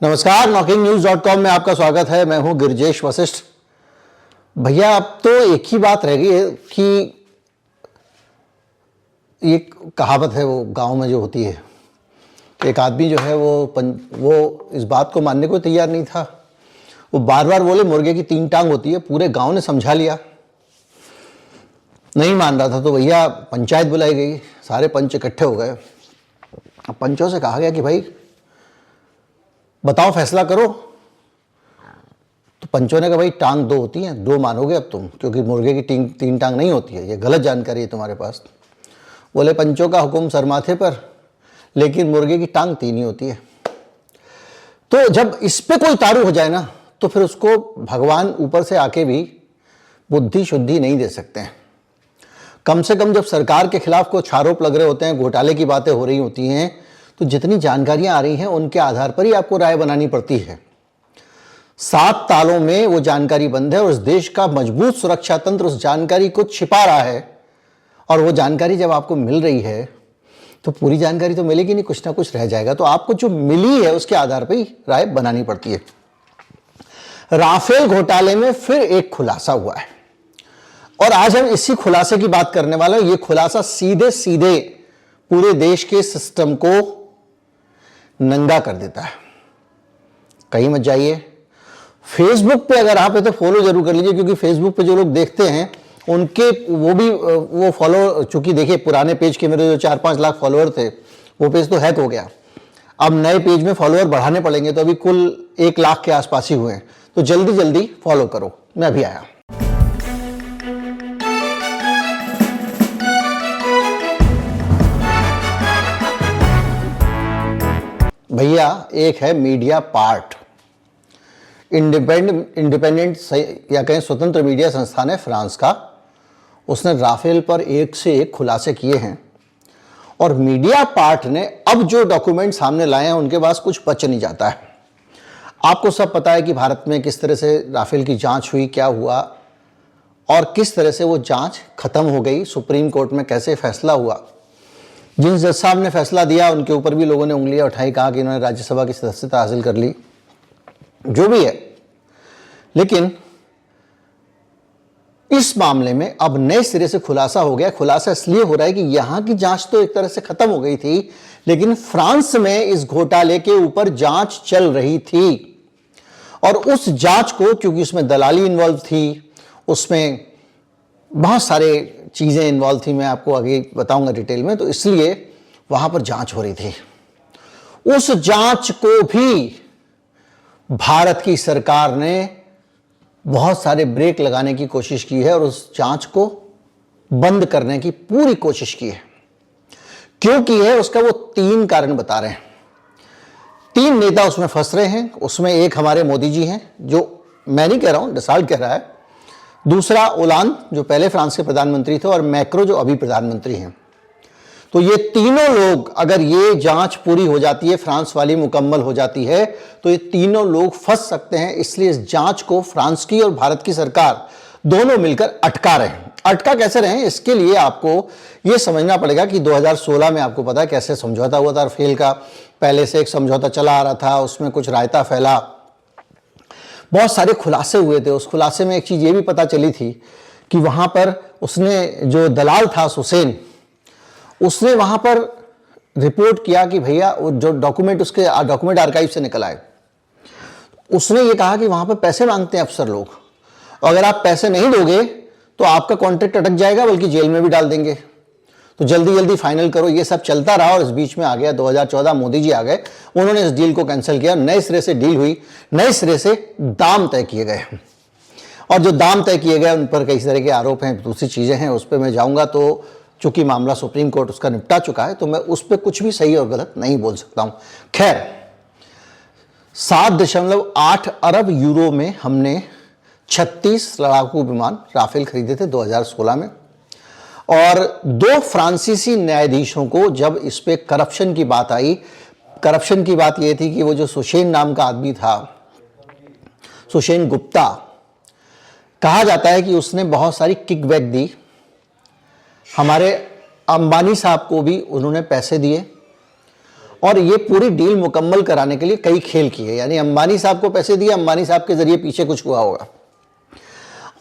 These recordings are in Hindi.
नमस्कार, NockingNews.com में आपका स्वागत है। मैं हूं गिरजेश वशिष्ठ। भैया अब तो एक ही बात रह गई है कि ये कहावत है वो गांव में जो होती है, एक आदमी जो है वो इस बात को मानने को तैयार नहीं था। वो बार बार बोले मुर्गे की 3 टांग होती है। पूरे गांव ने समझा लिया, नहीं मान रहा था तो भैया पंचायत बुलाई गई, सारे पंच इकट्ठे हो गए। अब पंचों से कहा गया कि भाई बताओ, फैसला करो। तो पंचों ने कहा भाई टांग 2 होती हैं, 2 मानोगे अब तुम, क्योंकि मुर्गे की 3 टांग नहीं होती है, ये गलत जानकारी है तुम्हारे पास। बोले पंचों का हुक्म सर माथे पर, लेकिन मुर्गे की टांग 3 ही होती है। तो जब इस पे कोई तारू हो जाए ना, तो फिर उसको भगवान ऊपर से आके भी बुद्धि शुद्धि नहीं दे सकते हैं। कम से कम जब सरकार के खिलाफ कुछ आरोप लग रहे होते हैं, घोटाले की बातें हो रही होती हैं, तो जितनी जानकारियां आ रही हैं उनके आधार पर ही आपको राय बनानी पड़ती है। 7 तालों में वो जानकारी बंद है और उस देश का मजबूत सुरक्षा तंत्र उस जानकारी को छिपा रहा है। और वो जानकारी जब आपको मिल रही है तो पूरी जानकारी तो मिलेगी नहीं, कुछ ना कुछ रह जाएगा। तो आपको जो मिली है उसके आधार पर ही राय बनानी पड़ती है। राफेल घोटाले में फिर एक खुलासा हुआ है और आज हम इसी खुलासे की बात करने वाले हैं। ये खुलासा सीधे सीधे पूरे देश के सिस्टम को नंगा कर देता है। कहीं मत जाइए। फेसबुक पे अगर आप है तो फॉलो जरूर कर लीजिए, क्योंकि फेसबुक पे जो लोग देखते हैं उनके वो फॉलो, चूंकि देखिए पुराने पेज के मेरे जो 4-5 लाख फॉलोअर थे वो पेज तो हैक हो गया। अब नए पेज में फॉलोअर बढ़ाने पड़ेंगे, तो अभी कुल 1 लाख के आसपास ही हुए हैं। तो जल्दी जल्दी फॉलो करो। मैं अभी आया। भैया एक है मीडिया पार्ट, इंडिपेंडेंट या कहें स्वतंत्र मीडिया संस्थान है फ्रांस का। उसने राफेल पर एक से एक खुलासे किए हैं और मीडिया पार्ट ने अब जो डॉक्यूमेंट सामने लाए हैं उनके पास कुछ बच नहीं जाता है। आपको सब पता है कि भारत में किस तरह से राफेल की जांच हुई, क्या हुआ और किस तरह से वो जांच खत्म हो गई, सुप्रीम कोर्ट में कैसे फैसला हुआ। जिन जज साहब ने फैसला दिया उनके ऊपर भी लोगों ने उंगलियां उठाई, कहा कि इन्होंने राज्यसभा की सदस्यता हासिल कर ली। जो भी है, लेकिन इस मामले में अब नए सिरे से खुलासा हो गया। खुलासा इसलिए हो रहा है कि यहां की जांच तो एक तरह से खत्म हो गई थी, लेकिन फ्रांस में इस घोटाले के ऊपर जांच चल रही थी और उस जांच को, क्योंकि उसमें दलाली इन्वॉल्व थी, उसमें बहुत सारे चीजें इन्वॉल्व थी, मैं आपको आगे बताऊंगा डिटेल में, तो इसलिए वहां पर जांच हो रही थी। उस जांच को भी भारत की सरकार ने बहुत सारे ब्रेक लगाने की कोशिश की है और उस जांच को बंद करने की पूरी कोशिश की है। क्यों की है उसका वो 3 कारण बता रहे हैं। 3 नेता उसमें फंस रहे हैं। उसमें एक हमारे मोदी जी हैं, जो मैं नहीं कह रहा हूं, डसाल्ट कह रहा है। दूसरा ओलांद, जो पहले फ्रांस के प्रधानमंत्री थे, और मैक्रो, जो अभी प्रधानमंत्री हैं। तो ये तीनों लोग, अगर ये जांच पूरी हो जाती है, फ्रांस वाली मुकम्मल हो जाती है, तो ये तीनों लोग फंस सकते हैं। इसलिए इस जांच को फ्रांस की और भारत की सरकार दोनों मिलकर अटका रहे हैं। अटका कैसे रहे, इसके लिए आपको ये समझना पड़ेगा कि 2016 में आपको पता है कैसे समझौता हुआ था राफेल का। पहले से एक समझौता चला आ रहा था, उसमें कुछ रायता फैला, बहुत सारे खुलासे हुए थे। उस खुलासे में एक चीज ये भी पता चली थी कि वहां पर उसने, जो दलाल था हुसैन, उसने वहां पर रिपोर्ट किया कि भैया वो जो डॉक्यूमेंट उसके डॉक्यूमेंट आर्काइव से निकल आए, उसने ये कहा कि वहां पर पैसे मांगते हैं अफसर लोग, और अगर आप पैसे नहीं दोगे तो आपका कॉन्ट्रैक्ट अटक जाएगा, बल्कि जेल में भी डाल देंगे। तो जल्दी जल्दी फाइनल करो। ये सब चलता रहा और इस बीच में आ गया 2014, मोदी जी आ गए, उन्होंने इस डील को कैंसिल किया। नए सिरे से डील हुई, नए सिरे से दाम तय किए गए, और जो दाम तय किए गए उन पर कई तरह के आरोप हैं, दूसरी चीजें हैं, उस पर मैं जाऊंगा। तो चूंकि मामला सुप्रीम कोर्ट उसका निपटा चुका है, तो मैं उस पर कुछ भी सही और गलत नहीं बोल सकता हूं। खैर, 7.8 अरब यूरो में हमने 36 लड़ाकू विमान राफेल खरीदे थे 2016 में। और 2 फ्रांसीसी न्यायाधीशों को जब इस पे करप्शन की बात आई, करप्शन की बात यह थी कि वो जो सुशेन नाम का आदमी था, सुशेन गुप्ता, कहा जाता है कि उसने बहुत सारी किकबैक दी। हमारे अंबानी साहब को भी उन्होंने पैसे दिए और ये पूरी डील मुकम्मल कराने के लिए कई खेल किए, यानी अंबानी साहब को पैसे दिए, अंबानी साहब के जरिए पीछे कुछ हुआ होगा,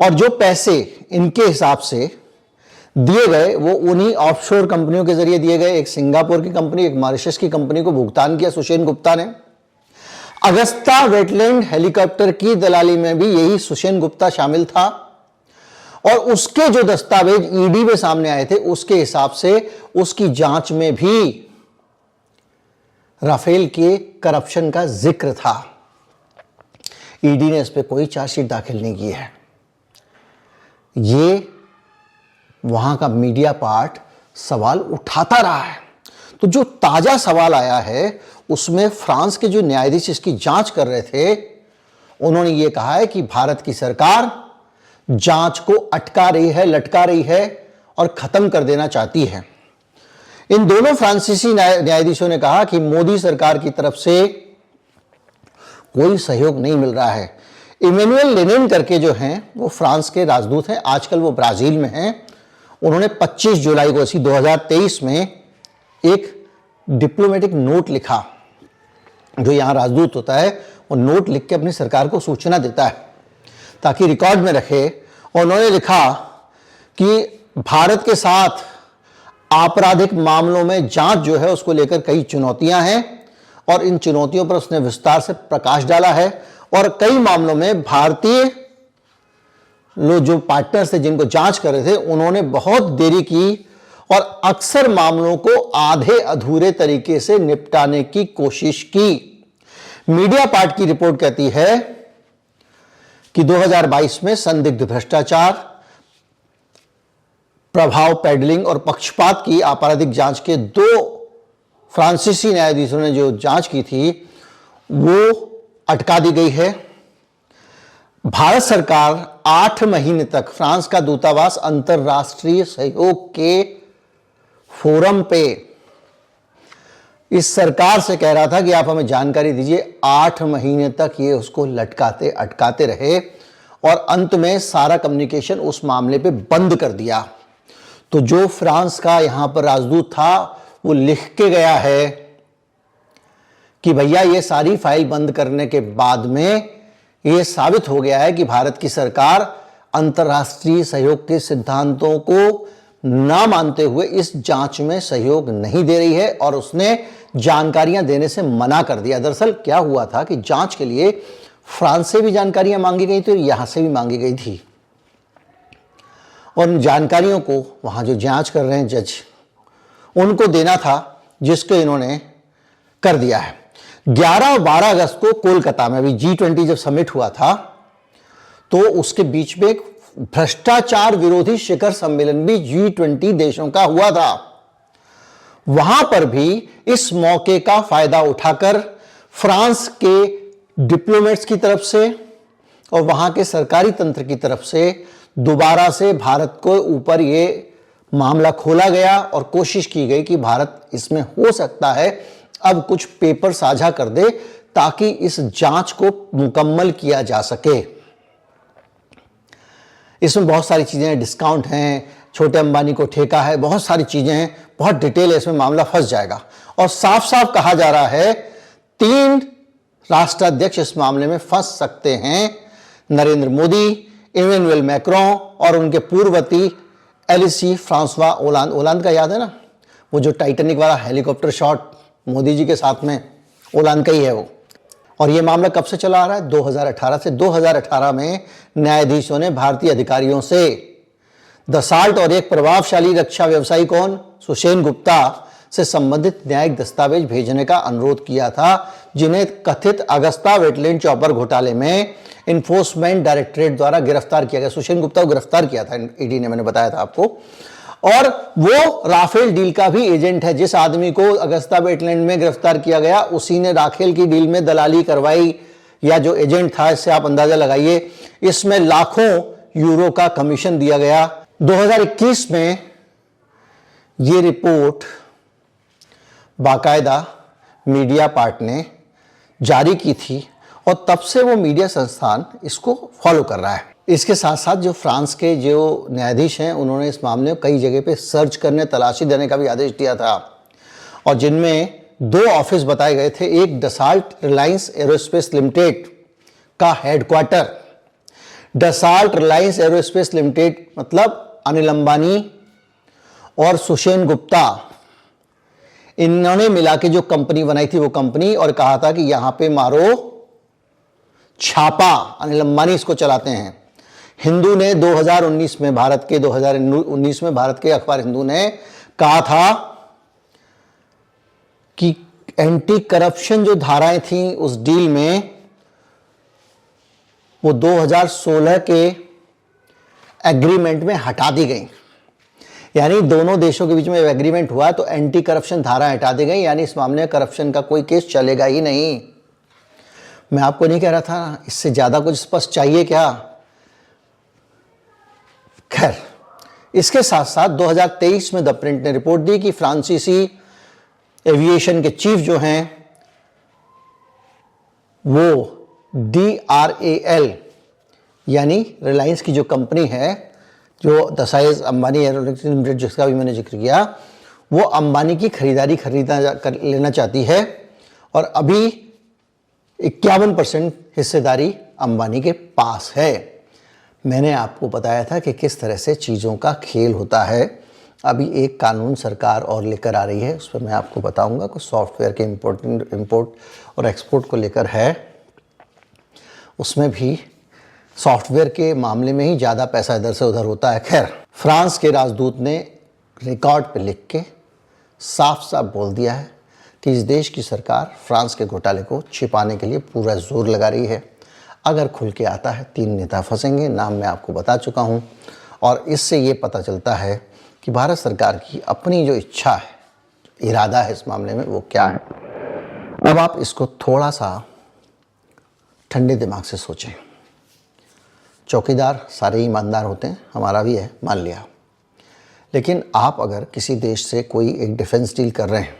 और जो पैसे इनके हिसाब से दिए गए वो उन्हीं ऑफशोर कंपनियों के जरिए दिए गए। एक सिंगापुर की कंपनी, एक मॉरिशस की कंपनी को भुगतान किया सुषेण गुप्ता ने। अगस्ता वेटलैंड हेलीकॉप्टर की दलाली में भी यही सुषेण गुप्ता शामिल था, और उसके जो दस्तावेज ईडी में सामने आए थे उसके हिसाब से उसकी जांच में भी राफेल के करप्शन का जिक्र था। ईडी ने इस पर कोई चार्जशीट दाखिल नहीं की है। ये वहां का मीडिया पार्ट सवाल उठाता रहा है। तो जो ताजा सवाल आया है उसमें फ्रांस के जो न्यायाधीश इसकी जांच कर रहे थे उन्होंने ये कहा है कि भारत की सरकार जांच को अटका रही है, लटका रही है और खत्म कर देना चाहती है। इन दोनों फ्रांसीसी न्यायाधीशों ने कहा कि मोदी सरकार की तरफ से कोई सहयोग नहीं मिल रहा है। इमैनुअल लेनिन करके जो हैं वो फ्रांस के राजदूत हैं, आजकल वो ब्राजील में हैं। उन्होंने 25 जुलाई को इसी 2023 में एक डिप्लोमेटिक नोट लिखा। जो यहां राजदूत होता है वो नोट लिख के अपनी सरकार को सूचना देता है ताकि रिकॉर्ड में रखे। और उन्होंने लिखा कि भारत के साथ आपराधिक मामलों में जांच जो है उसको लेकर कई चुनौतियां हैं, और इन चुनौतियों पर उसने विस्तार से प्रकाश डाला है। और कई मामलों में भारतीय लोग जो पार्टनर्स थे जिनको जांच कर रहे थे उन्होंने बहुत देरी की और अक्सर मामलों को आधे अधूरे तरीके से निपटाने की कोशिश की। मीडिया पार्ट की रिपोर्ट कहती है कि 2022 में संदिग्ध भ्रष्टाचार, प्रभाव पेडलिंग और पक्षपात की आपराधिक जांच के 2 फ्रांसीसी न्यायाधीशों ने जो जांच की थी वो अटका दी गई है। भारत सरकार 8 महीने तक फ्रांस का दूतावास अंतरराष्ट्रीय सहयोग के फोरम पे इस सरकार से कह रहा था कि आप हमें जानकारी दीजिए। 8 महीने तक ये उसको लटकाते अटकाते रहे और अंत में सारा कम्युनिकेशन उस मामले पे बंद कर दिया। तो जो फ्रांस का यहां पर राजदूत था वो लिख के गया है कि भैया ये सारी फाइल बंद करने के बाद में ये साबित हो गया है कि भारत की सरकार अंतर्राष्ट्रीय सहयोग के सिद्धांतों को ना मानते हुए इस जांच में सहयोग नहीं दे रही है, और उसने जानकारियां देने से मना कर दिया। दरअसल क्या हुआ था कि जांच के लिए फ्रांस से भी जानकारियां मांगी गई थी और यहां से भी मांगी गई थी, और उन जानकारियों को वहां जो जांच कर रहे हैं जज उनको देना था, जिसको इन्होंने कर दिया है। 11 और 12 अगस्त को कोलकाता में अभी G20 जब समिट हुआ था तो उसके बीच में एक भ्रष्टाचार विरोधी शिखर सम्मेलन भी G20 देशों का हुआ था। वहां पर भी इस मौके का फायदा उठाकर फ्रांस के डिप्लोमेट्स की तरफ से और वहां के सरकारी तंत्र की तरफ से दोबारा से भारत को ऊपर ये मामला खोला गया और कोशिश की गई कि भारत इसमें हो सकता है अब कुछ पेपर साझा कर दे ताकि इस जांच को मुकम्मल किया जा सके। इसमें बहुत सारी चीजें हैं, डिस्काउंट हैं, छोटे अंबानी को ठेका है, बहुत सारी चीजें हैं, बहुत डिटेल है, इसमें मामला फंस जाएगा। और साफ साफ कहा जा रहा है 3 राष्ट्राध्यक्ष इस मामले में फंस सकते हैं, नरेंद्र मोदी, इमैनुअल मैक्रों और उनके पूर्ववर्ती एलिसी फ्रांसवा ओलांद। ओलांद का याद है ना, वो जो टाइटैनिक वाला हेलीकॉप्टर शॉट मोदी जी के साथ में, ओलांद का ही है वो। और ये मामला कब से चला आ रहा है? 2018 से। 2018 में न्यायाधीशों ने भारतीय अधिकारियों से दसाल्ट और एक प्रभावशाली रक्षा व्यवसायी कौन, सुषेण गुप्ता से संबंधित न्यायिक दस्तावेज भेजने का अनुरोध किया था, जिन्हें कथित अगस्ता वेटलैंड चॉपर घोटाले में इन्फोर्समेंट डायरेक्टरेट द्वारा गिरफ्तार किया गया। सुषेण गुप्ता को गिरफ्तार किया था ईडी ने, मैंने बताया था आपको। और वो राफेल डील का भी एजेंट है। जिस आदमी को अगस्ता वेटलैंड में गिरफ्तार किया गया उसी ने राफेल की डील में दलाली करवाई, या जो एजेंट था, इससे आप अंदाजा लगाइए। इसमें लाखों यूरो का कमीशन दिया गया। 2021 में ये रिपोर्ट बाकायदा मीडिया पार्ट ने जारी की थी और तब से वो मीडिया संस्थान इसको फॉलो कर रहा है। इसके साथ साथ जो फ्रांस के जो न्यायाधीश हैं उन्होंने इस मामले में कई जगह पे सर्च करने, तलाशी देने का भी आदेश दिया था, और जिनमें दो ऑफिस बताए गए थे। एक डसाल्ट रिलायंस एरोस्पेस लिमिटेड का headquarter, Dassault Reliance aerospace limited मतलब अनिल अंबानी और सुषेन गुप्ता, इन्होंने मिला के जो कंपनी बनाई थी वो कंपनी, और कहा था कि यहां पे मारो छापा, अनिल अंबानी इसको चलाते हैं। हिंदू ने 2019 में, भारत के 2019 में भारत के अखबार हिंदू ने कहा था कि एंटी करप्शन जो धाराएं थी उस डील में, वो 2016 के एग्रीमेंट में हटा दी गई। यानी दोनों देशों के बीच में एग्रीमेंट हुआ तो एंटी करप्शन धारा हटा दी गई, यानी इस मामले में करप्शन का कोई केस चलेगा ही नहीं। मैं आपको नहीं कह रहा था, इससे ज्यादा कुछ स्पष्ट चाहिए क्या? खैर, इसके साथ साथ 2023 में द प्रिंट ने रिपोर्ट दी कि फ्रांसीसी एविएशन के चीफ जो हैं वो DRAL यानी रिलायंस की जो कंपनी है, जो दसाइज अंबानी एरोनॉटिक्स लिमिटेड जिसका भी मैंने जिक्र किया, वो अंबानी की खरीदारी लेना चाहती है, और अभी 51% हिस्सेदारी अंबानी के पास है। मैंने आपको बताया था कि किस तरह से चीज़ों का खेल होता है। अभी एक कानून सरकार और लेकर आ रही है, उस पर मैं आपको बताऊंगा। कुछ सॉफ्टवेयर के इंपोर्ट और एक्सपोर्ट को लेकर है, उसमें भी सॉफ्टवेयर के मामले में ही ज़्यादा पैसा इधर से उधर होता है। खैर, फ्रांस के राजदूत ने रिकॉर्ड पे लिख के साफ साफ बोल दिया है कि इस देश की सरकार फ्रांस के घोटाले को छिपाने के लिए पूरा जोर लगा रही है। अगर खुल के आता है 3 नेता फंसेंगे, नाम मैं आपको बता चुका हूँ, और इससे ये पता चलता है कि भारत सरकार की अपनी जो इच्छा है, इरादा है इस मामले में, वो क्या है। अब आप इसको थोड़ा सा ठंडे दिमाग से सोचें। चौकीदार सारे ईमानदार होते हैं, हमारा भी है, मान लिया, लेकिन आप अगर किसी देश से कोई एक डिफेंस डील कर रहे हैं,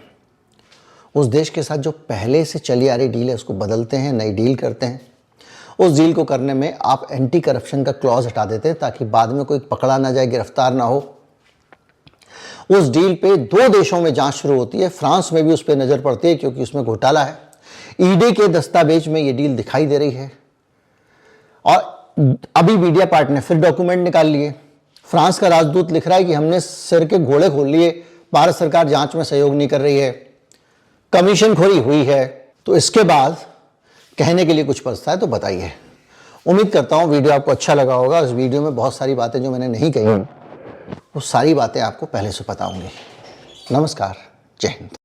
उस देश के साथ जो पहले से चली आ रही डील है उसको बदलते हैं, नई डील करते हैं। उस डील को करने में आप एंटी करप्शन का क्लॉज हटा देते हैं ताकि बाद में कोई पकड़ा ना जाए, गिरफ्तार ना हो। उस डील पे 2 देशों में जांच शुरू होती है, फ्रांस में भी उस पर नजर पड़ती है क्योंकि उसमें घोटाला है। ईडी के दस्तावेज में ये डील दिखाई दे रही है, और अभी मीडिया पार्ट ने फिर डॉक्यूमेंट निकाल लिए। फ्रांस का राजदूत लिख रहा है कि हमने सिर के घोड़े खोल लिए, भारत सरकार जांच में सहयोग नहीं कर रही है, कमीशन खोरी हुई है। तो इसके बाद कहने के लिए कुछ बचता है तो बताइए। उम्मीद करता हूं वीडियो आपको अच्छा लगा होगा। इस वीडियो में बहुत सारी बातें जो मैंने नहीं कही, वो सारी बातें आपको पहले से पता होंगी। नमस्कार, जय हिंद।